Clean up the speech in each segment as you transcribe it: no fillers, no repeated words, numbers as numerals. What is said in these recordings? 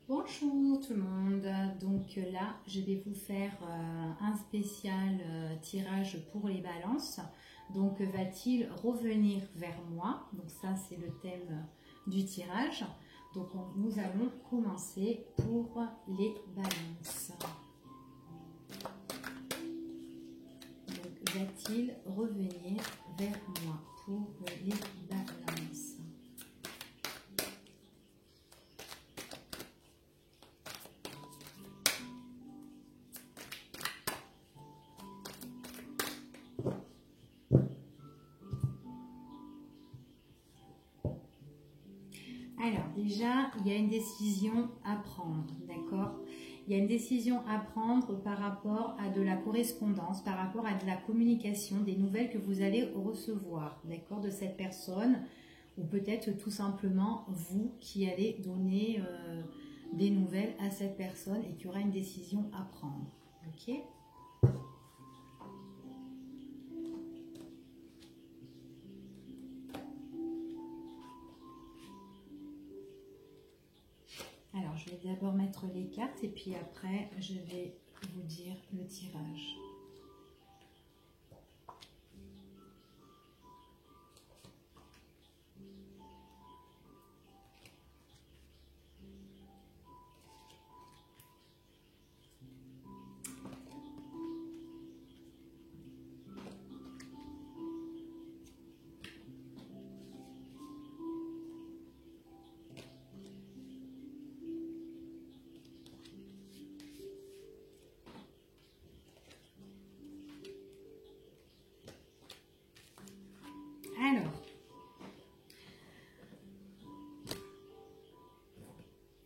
Bonjour tout le monde, donc là je vais vous faire un spécial tirage pour les balances. Donc va-t-il revenir vers moi? Donc ça c'est le thème du tirage. Donc nous allons commencer pour les balances. Donc va-t-il revenir vers moi pour les balances? Alors déjà, il y a une décision à prendre, d'accord? Il y a une décision à prendre par rapport à de la correspondance, par rapport à de la communication, des nouvelles que vous allez recevoir, d'accord, de cette personne, ou peut-être tout simplement vous qui allez donner des nouvelles à cette personne et qu'il y aura une décision à prendre, ok? Alors, je vais d'abord mettre les cartes et puis après, je vais vous dire le tirage.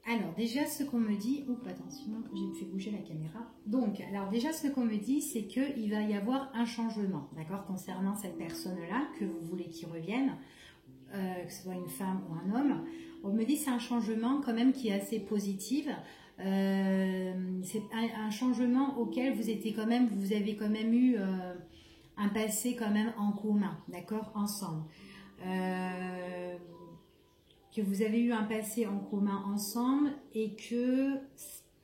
Alors, déjà, ce qu'on me dit... Oups, attention, j'ai fait bouger la caméra. Donc, alors déjà, ce qu'on me dit, c'est qu'il va y avoir un changement, d'accord, concernant cette personne-là, que vous voulez qu'il revienne, que ce soit une femme ou un homme. On me dit que c'est un changement quand même qui est assez positif. C'est un changement auquel vous avez quand même eu un passé quand même en commun, d'accord, ensemble. Que vous avez eu un passé en commun ensemble et que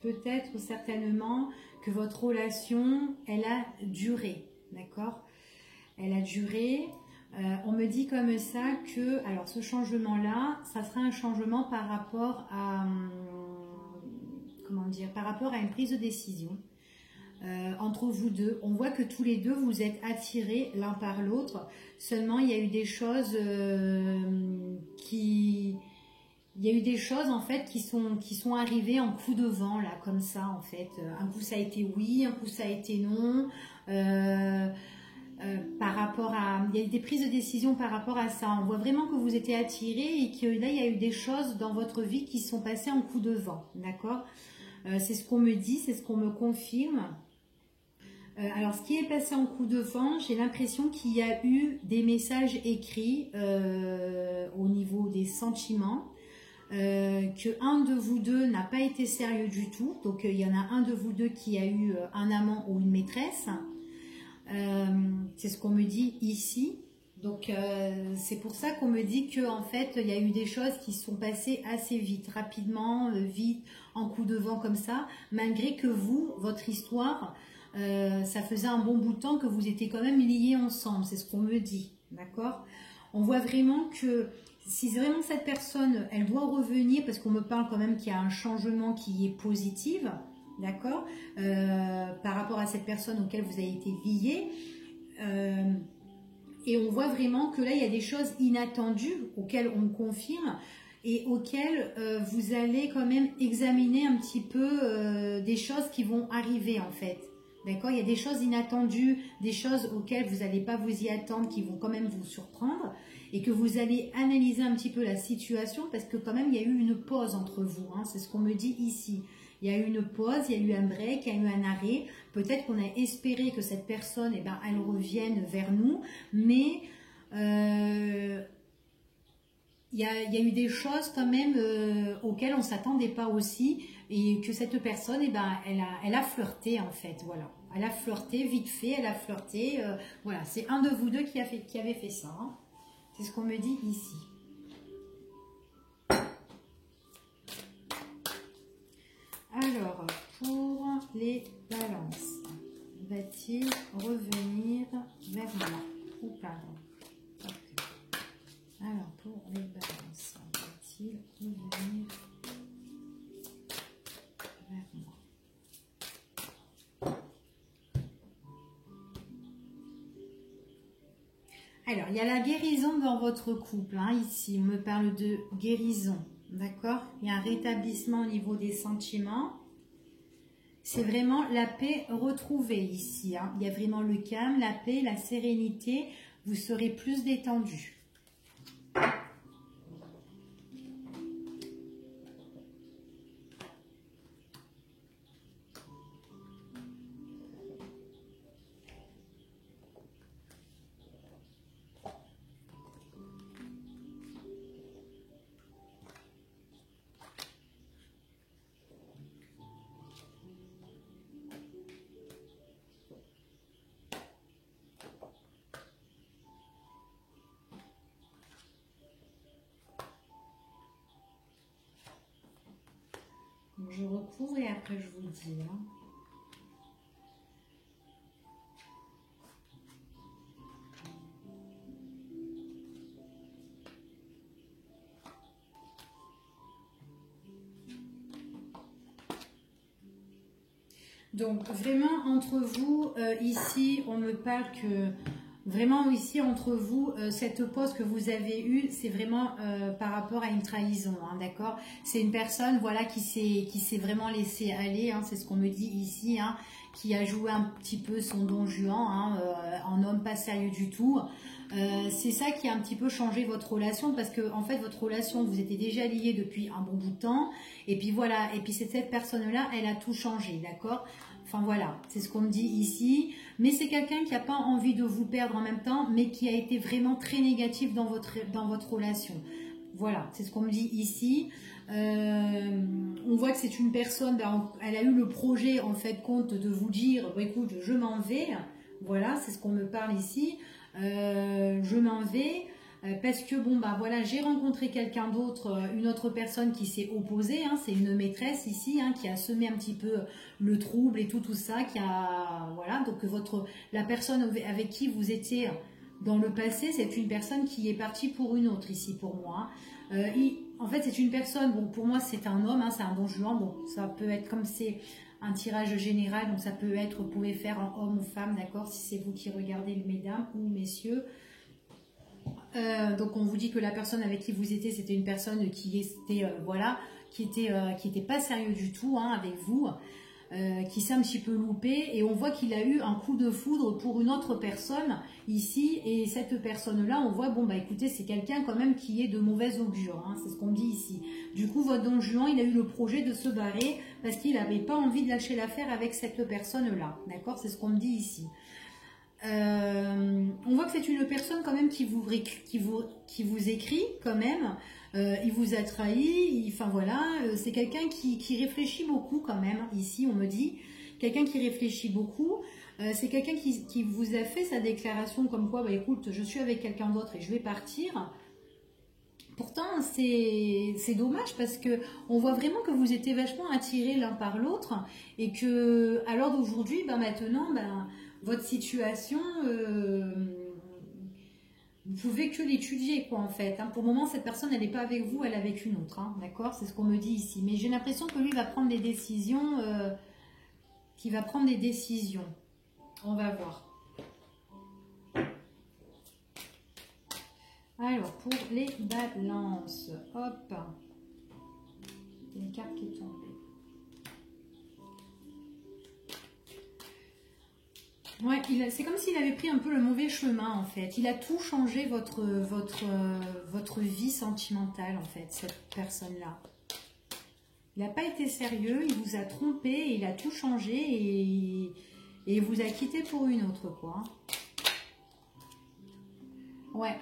peut-être certainement que votre relation, elle a duré, d'accord? Elle a duré. On me dit comme ça que, alors ce changement-là, ça sera un changement par rapport à, comment dire, par rapport à une prise de décision. Entre vous deux, on voit que tous les deux vous êtes attirés l'un par l'autre, seulement il y a eu des choses en fait qui sont arrivées en coup de vent là, comme ça en fait. Un coup ça a été oui, un coup ça a été non. Par rapport à, il y a eu des prises de décision par rapport à ça. On voit vraiment que vous étiez attirés et que là il y a eu des choses dans votre vie qui sont passées en coup de vent, d'accord? C'est ce qu'on me dit, c'est ce qu'on me confirme. Alors, ce qui est passé en coup de vent, j'ai l'impression qu'il y a eu des messages écrits au niveau des sentiments, que un de vous deux n'a pas été sérieux du tout. Donc, il y en a un de vous deux qui a eu un amant ou une maîtresse. C'est ce qu'on me dit ici. Donc, c'est pour ça qu'on me dit que en fait, il y a eu des choses qui sont passées assez vite, rapidement, vite, en coup de vent comme ça, malgré que vous, votre histoire... ça faisait un bon bout de temps que vous étiez quand même liés ensemble, c'est ce qu'on me dit, d'accord? On voit vraiment que si vraiment cette personne, elle doit revenir, parce qu'on me parle quand même qu'il y a un changement qui est positif, d'accord? Par rapport à cette personne auquel vous avez été liés, et on voit vraiment que là, il y a des choses inattendues auxquelles on confirme, et auxquelles vous allez quand même examiner un petit peu des choses qui vont arriver en fait. D'accord, il y a des choses inattendues, des choses auxquelles vous n'allez pas vous y attendre, qui vont quand même vous surprendre et que vous allez analyser un petit peu la situation parce que quand même il y a eu une pause entre vous, hein, c'est ce qu'on me dit ici. Il y a eu une pause, il y a eu un break, il y a eu un arrêt. Peut-être qu'on a espéré que cette personne, eh ben, elle revienne vers nous, mais il y a eu des choses quand même auxquelles on ne s'attendait pas aussi et que cette personne, eh ben, elle a flirté en fait, voilà. Elle a flirté vite fait, elle a flirté, voilà. C'est un de vous deux qui avait fait ça, hein. C'est ce qu'on me dit ici. Alors, il y a la guérison dans votre couple. Hein, ici, on me parle de guérison. D'accord? Il y a un rétablissement au niveau des sentiments. C'est vraiment la paix retrouvée ici. Hein. Il y a vraiment le calme, la paix, la sérénité. Vous serez plus détendu. Je recouvre et après je vous le dis. Hein. Donc vraiment entre vous, ici, on me parle que vraiment ici entre vous, cette pause que vous avez eue, c'est vraiment par rapport à une trahison, hein, d'accord? C'est une personne, voilà, qui s'est vraiment laissé aller, hein, c'est ce qu'on me dit ici, hein, qui a joué un petit peu son Don Juan, hein, en homme pas sérieux du tout. C'est ça qui a un petit peu changé votre relation parce que en fait votre relation, vous étiez déjà liés depuis un bon bout de temps et puis voilà, et puis c'est cette personne-là, elle a tout changé, d'accord? Enfin voilà, c'est ce qu'on me dit ici, mais c'est quelqu'un qui n'a pas envie de vous perdre en même temps, mais qui a été vraiment très négatif dans votre relation. Voilà, c'est ce qu'on me dit ici. On voit que c'est une personne, ben, elle a eu le projet en fait compte de vous dire, bon, écoute, je m'en vais. Voilà, c'est ce qu'on me parle ici. Je m'en vais parce que bon bah voilà, j'ai rencontré quelqu'un d'autre, une autre personne qui s'est opposée, hein, c'est une maîtresse ici, hein, qui a semé un petit peu le trouble et tout ça, qui a voilà, donc la personne avec qui vous étiez dans le passé, c'est une personne qui est partie pour une autre ici pour moi. En fait c'est une personne, bon pour moi c'est un homme, hein, c'est un Don Juan, bon ça peut être comme c'est un tirage général, donc ça peut être, vous pouvez faire un homme ou femme, d'accord, si c'est vous qui regardez, mesdames ou messieurs. Donc on vous dit que la personne avec qui vous étiez, c'était une personne qui était, voilà, qui était pas sérieux du tout, hein, avec vous, qui s'est un petit peu loupé, et on voit qu'il a eu un coup de foudre pour une autre personne ici, et cette personne-là, on voit, bon bah écoutez, c'est quelqu'un quand même qui est de mauvaise augure, hein, c'est ce qu'on dit ici. Du coup, votre Don Juan, il a eu le projet de se barrer parce qu'il n'avait pas envie de lâcher l'affaire avec cette personne-là, d'accord, c'est ce qu'on me dit ici. On voit que c'est une personne quand même qui vous écrit quand même. Il vous a trahi, enfin voilà, c'est quelqu'un qui réfléchit beaucoup quand même. Ici, on me dit quelqu'un qui réfléchit beaucoup. C'est quelqu'un qui vous a fait sa déclaration comme quoi, bah écoute, je suis avec quelqu'un d'autre et je vais partir. Pourtant, c'est dommage parce que on voit vraiment que vous étiez vachement attirés l'un par l'autre et que à l'heure d'aujourd'hui, ben maintenant, ben votre situation, vous pouvez que l'étudier, quoi, en fait. Hein. Pour le moment, cette personne, elle n'est pas avec vous, elle est avec une autre. Hein, d'accord? C'est ce qu'on me dit ici. Mais j'ai l'impression que lui va prendre des décisions, qu'il va prendre des décisions. On va voir. Alors, pour les balances, hop. Il y a une carte qui est tombée. Ouais, c'est comme s'il avait pris un peu le mauvais chemin en fait. Il a tout changé votre vie sentimentale en fait, cette personne-là. Il n'a pas été sérieux, il vous a trompé, il a tout changé et il vous a quitté pour une autre quoi. Ouais.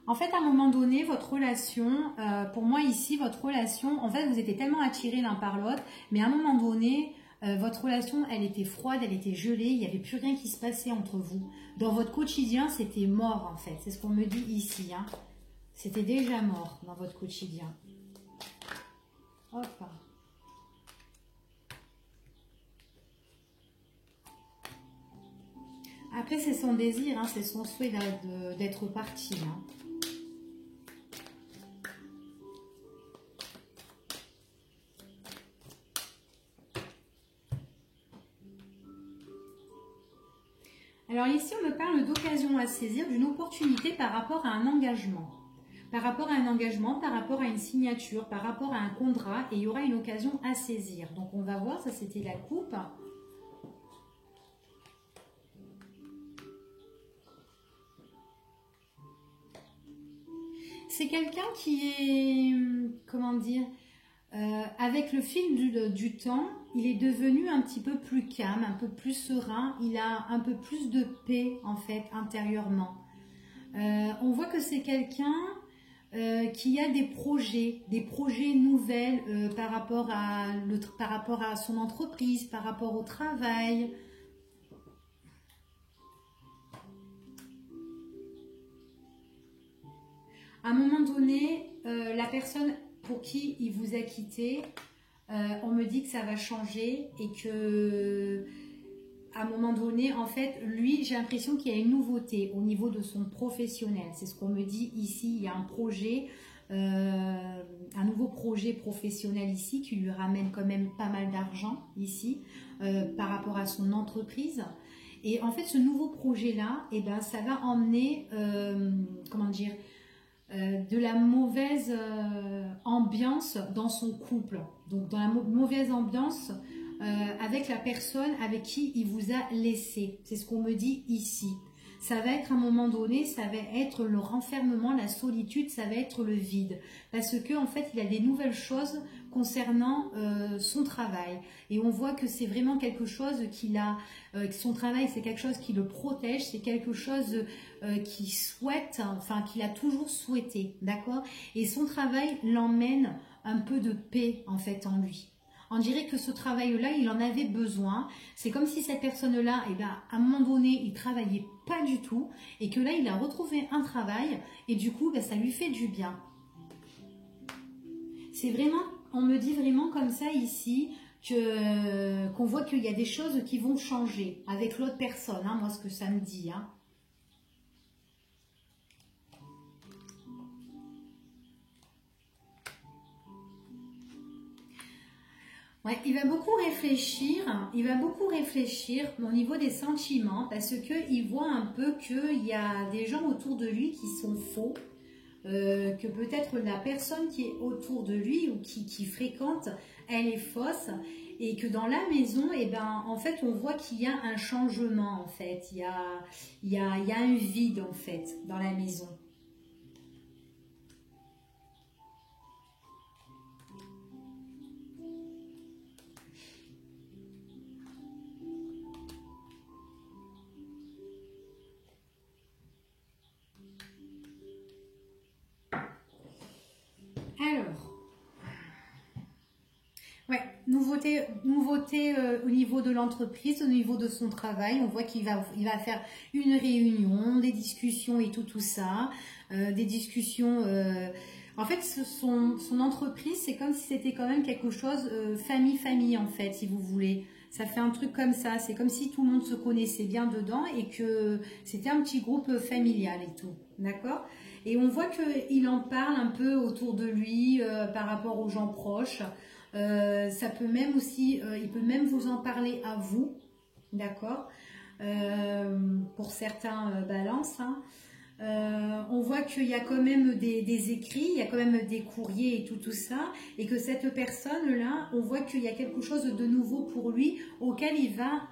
En fait, à un moment donné, votre relation, pour moi ici, votre relation, en fait, vous étiez tellement attirés l'un par l'autre, mais à un moment donné... votre relation, elle était froide, elle était gelée, il n'y avait plus rien qui se passait entre vous. Dans votre quotidien, c'était mort en fait. C'est ce qu'on me dit ici. Hein. C'était déjà mort dans votre quotidien. Hop. Après, c'est son désir, hein, c'est son souhait d'être parti. Hein. Alors ici, on me parle d'occasion à saisir, d'une opportunité par rapport à un engagement. Par rapport à un engagement, par rapport à une signature, par rapport à un contrat, et il y aura une occasion à saisir. Donc on va voir, ça c'était la coupe. C'est quelqu'un qui est, comment dire, avec le fil du temps, il est devenu un petit peu plus calme, un peu plus serein, il a un peu plus de paix en fait intérieurement. On voit que c'est quelqu'un qui a des projets nouvelles par rapport à son entreprise, par rapport au travail. À un moment donné, la personne pour qui il vous a quitté, on me dit que ça va changer et que à un moment donné, en fait, lui, j'ai l'impression qu'il y a une nouveauté au niveau de son professionnel. C'est ce qu'on me dit ici. Il y a un projet, un nouveau projet professionnel ici qui lui ramène quand même pas mal d'argent ici par rapport à son entreprise. Et en fait, ce nouveau projet-là, eh ben, ça va emmener, comment dire, de la mauvaise ambiance dans son couple. Donc, dans la mauvaise ambiance avec la personne avec qui il vous a laissé. C'est ce qu'on me dit ici. Ça va être à un moment donné, ça va être le renfermement, la solitude, ça va être le vide. Parce que en fait, il a des nouvelles choses concernant son travail. Et on voit que c'est vraiment quelque chose qu'il a, que son travail, c'est quelque chose qui le protège, c'est quelque chose qu'il souhaite, enfin qu'il a toujours souhaité, d'accord? Et son travail l'emmène un peu de paix en fait en lui. On dirait que ce travail-là, il en avait besoin. C'est comme si cette personne-là, eh ben, à un moment donné, il travaillait pas du tout et que là, il a retrouvé un travail et du coup, ben, ça lui fait du bien. C'est vraiment, on me dit vraiment comme ça ici qu'on voit qu'il y a des choses qui vont changer avec l'autre personne. Hein, moi, ce que ça me dit. Hein. Ouais, il va beaucoup réfléchir au niveau des sentiments parce qu'il voit un peu qu'il y a des gens autour de lui qui sont faux, que peut-être la personne qui est autour de lui ou qui fréquente, elle est fausse et que dans la maison, eh ben, en fait, on voit qu'il y a un changement en fait, il y a un vide en fait dans la maison. Alors, ouais, nouveauté au niveau de l'entreprise, au niveau de son travail. On voit qu'il va faire une réunion, des discussions et tout ça. Des discussions... En fait, son entreprise, c'est comme si c'était quand même quelque chose famille en fait, si vous voulez. Ça fait un truc comme ça. C'est comme si tout le monde se connaissait bien dedans et que c'était un petit groupe familial et tout. D'accord? Et on voit qu'il en parle un peu autour de lui par rapport aux gens proches. Ça peut même aussi, il peut même vous en parler à vous, d'accord, pour certains balances. Hein. On voit qu'il y a quand même des écrits, il y a quand même des courriers et tout ça, et que cette personne-là, on voit qu'il y a quelque chose de nouveau pour lui auquel il va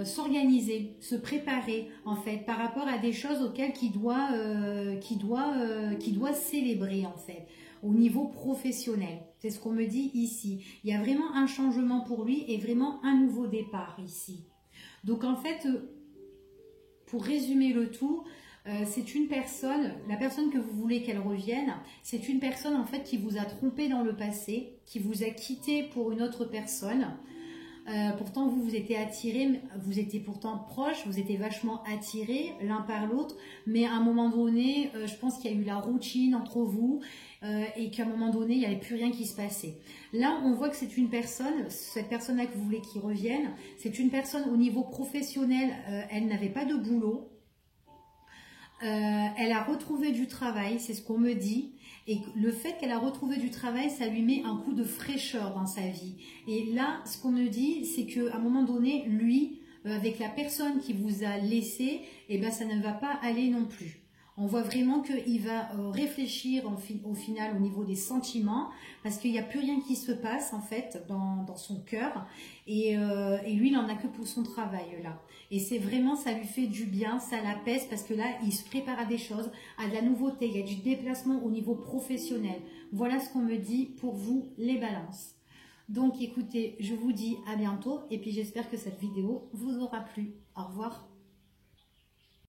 s'organiser, se préparer en fait par rapport à des choses auxquelles qu'il doit célébrer en fait au niveau professionnel. C'est ce qu'on me dit ici. Il y a vraiment un changement pour lui et vraiment un nouveau départ ici. Donc en fait, pour résumer le tout, c'est une personne, la personne que vous voulez qu'elle revienne, c'est une personne en fait qui vous a trompé dans le passé, qui vous a quitté pour une autre personne. Pourtant, vous étiez attirés, vous étiez pourtant proches, vous étiez vachement attirés l'un par l'autre, mais à un moment donné, je pense qu'il y a eu la routine entre vous et qu'à un moment donné, il n'y avait plus rien qui se passait. Là, on voit que c'est une personne, cette personne-là que vous voulez qu'il revienne, c'est une personne au niveau professionnel, elle n'avait pas de boulot, elle a retrouvé du travail, c'est ce qu'on me dit. Et le fait qu'elle a retrouvé du travail, ça lui met un coup de fraîcheur dans sa vie. Et là, ce qu'on me dit, c'est qu'à un moment donné, lui, avec la personne qui vous a laissé, et ben ça ne va pas aller non plus. On voit vraiment qu'il va réfléchir au final au niveau des sentiments, parce qu'il n'y a plus rien qui se passe en fait dans son cœur, et lui il n'en a que pour son travail là. Et c'est vraiment, ça lui fait du bien, ça l'apaise, parce que là il se prépare à des choses, à de la nouveauté, il y a du déplacement au niveau professionnel. Voilà ce qu'on me dit pour vous les balances. Donc écoutez, je vous dis à bientôt, et puis j'espère que cette vidéo vous aura plu. Au revoir.